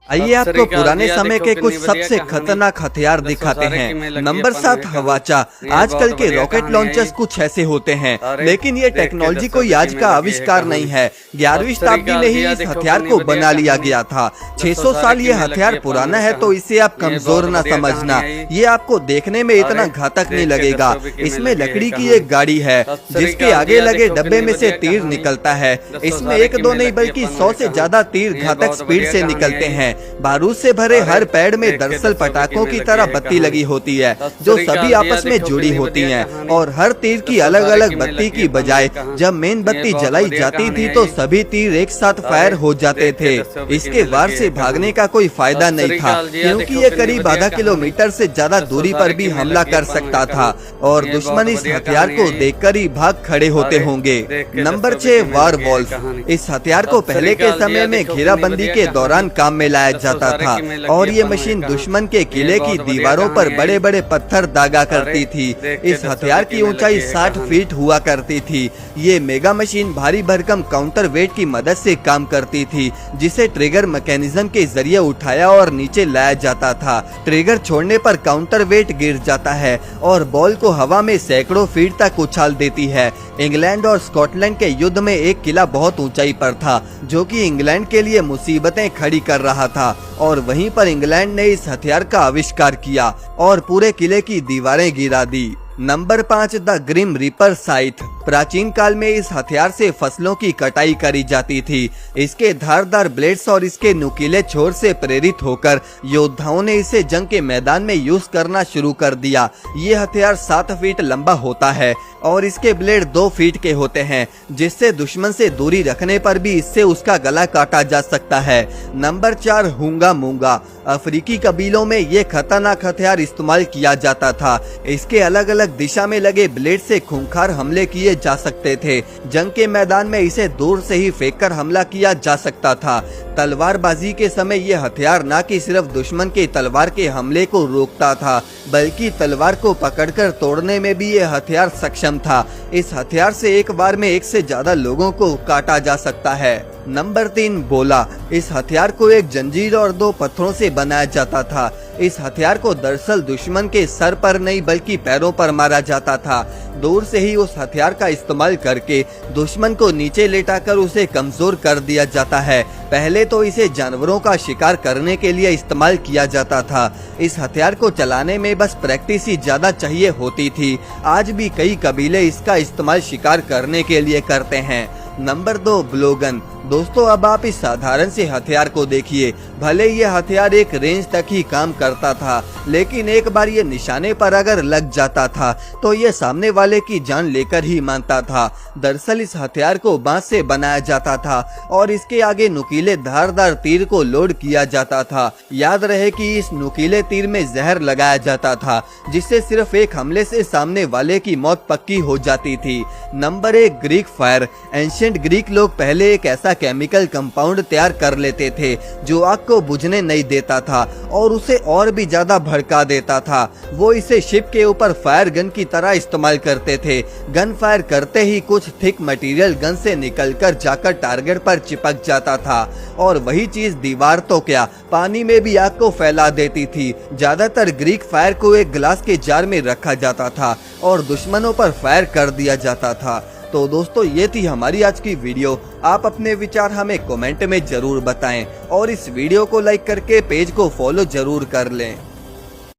आइए आपको पुराने समय के कुछ सबसे खतरनाक हथियार दिखाते हैं। नंबर 7 हवाचा। आजकल के रॉकेट लॉन्चर्स कुछ ऐसे होते हैं, लेकिन ये टेक्नोलॉजी कोई आज का आविष्कार नहीं है। 11वीं शताब्दी में ही इस हथियार को बना लिया गया था। 600 साल ये हथियार पुराना है, तो इसे आप कमजोर न समझना। ये आपको देखने में इतना घातक नहीं लगेगा। इसमें लकड़ी की एक गाड़ी है जिसके आगे लगे डब्बे में से तीर निकलता है। इसमें एक दो नहीं बल्कि 100 से ज्यादा तीर घातक स्पीड से निकलते हैं। बारूद से भरे हर पैड में दरअसल पटाखों की तरह बत्ती लगी होती है, जो सभी आपस में जुड़ी होती हैं, और हर तीर की अलग अलग बत्ती की बजाय जब मेन बत्ती जलाई जाती थी तो सभी तीर एक साथ फायर हो जाते थे। इसके वार से भागने का कोई फायदा नहीं था, क्योंकि ये करीब आधा किलोमीटर से ज्यादा दूरी पर भी हमला कर सकता था, और दुश्मन इस हथियार को देखकर ही भाग खड़े होते होंगे। नंबर 6 वार वॉल्फ। इस हथियार को पहले के समय में घेराबंदी के दौरान काम में लाया जाता था, और ये मशीन दुश्मन के किले की दीवारों पर बड़े बड़े पत्थर दागा करती थी। इस हथियार की ऊंचाई 60 फीट हुआ करती थी। ये मेगा मशीन भारी भरकम काउंटर वेट की मदद से काम करती थी, जिसे ट्रिगर मैकेनिज्म के जरिए उठाया और नीचे लाया जाता था। ट्रिगर छोड़ने पर काउंटर वेट गिर जाता है और बॉल को हवा में सैकड़ों फीट तक उछाल देती है। इंग्लैंड और स्कॉटलैंड के युद्ध में एक किला बहुत ऊंचाई पर था, जो कि इंग्लैंड के लिए मुसीबतें खड़ी कर रहा था, और वहीं पर इंग्लैंड ने इस हथियार का आविष्कार किया और पूरे किले की दीवारें गिरा दी। नंबर 5 द ग्रिम रीपर साइथ। प्राचीन काल में इस हथियार से फसलों की कटाई करी जाती थी। इसके धारदार ब्लेड्स और इसके नुकीले छोर से प्रेरित होकर योद्धाओं ने इसे जंग के मैदान में यूज करना शुरू कर दिया। ये हथियार 7 फीट लंबा होता है और इसके ब्लेड 2 फीट के होते हैं, जिससे दुश्मन से दूरी रखने पर भी इससे उसका गला काटा जा सकता है। नंबर 4 हुंगा मूंगा। अफ्रीकी कबीलों में ये खतरनाक हथियार इस्तेमाल किया जाता था। इसके अलग अलग दिशा में लगे ब्लेड से खूंखार हमले किए जा सकते थे। जंग के मैदान में इसे दूर से ही फेंककर हमला किया जा सकता था। तलवारबाजी के समय ये हथियार न कि सिर्फ दुश्मन के तलवार के हमले को रोकता था, बल्कि तलवार को पकड़कर तोड़ने में भी ये हथियार सक्षम था। इस हथियार से एक बार में 1 से ज्यादा लोगों को काटा जा सकता है। नंबर 3 बोला। इस हथियार को एक जंजीर और 2 पत्थरों से बनाया जाता था। इस हथियार को दरअसल दुश्मन के सर पर नहीं बल्कि पैरों पर मारा जाता था। दूर से ही उस हथियार का इस्तेमाल करके दुश्मन को नीचे लेटाकर उसे कमजोर कर दिया जाता है। पहले तो इसे जानवरों का शिकार करने के लिए इस्तेमाल किया जाता था। इस हथियार को चलाने में बस प्रैक्टिस ही ज्यादा चाहिए होती थी। आज भी कई कबीले इसका इस्तेमाल शिकार करने के लिए करते हैं। नंबर 2 ब्लोगन। दोस्तों, अब आप इस साधारण से हथियार को देखिए। भले ये हथियार एक रेंज तक ही काम करता था, लेकिन एक बार ये निशाने पर अगर लग जाता था तो ये सामने वाले की जान लेकर ही मानता था। दरअसल इस हथियार को बांस से बनाया जाता था और इसके आगे नुकीले धारदार तीर को लोड किया जाता था। याद रहे कि इस नुकीले तीर में जहर लगाया जाता था, जिससे सिर्फ एक हमले से सामने वाले की मौत पक्की हो जाती थी। Number 1 Greek fire. Ancient Greek लोग पहले एक ऐसा केमिकल कंपाउंड तैयार कर लेते थे जो आग को बुझने नहीं देता था और उसे और भी ज्यादा भड़का देता था। वो इसे शिप के ऊपर फायर गन की तरह इस्तेमाल करते थे। गन फायर करते ही कुछ थिक मटेरियल गन से निकलकर जाकर टारगेट पर चिपक जाता था, और वही चीज दीवार तो क्या पानी में भी आग को फैला देती थी। ज्यादातर ग्रीक फायर को एक ग्लास के जार में रखा जाता था और दुश्मनों पर फायर कर दिया जाता था। तो दोस्तों, ये थी हमारी आज की वीडियो। आप अपने विचार हमें कमेंट में जरूर बताएं और इस वीडियो को लाइक करके पेज को फॉलो जरूर कर लें।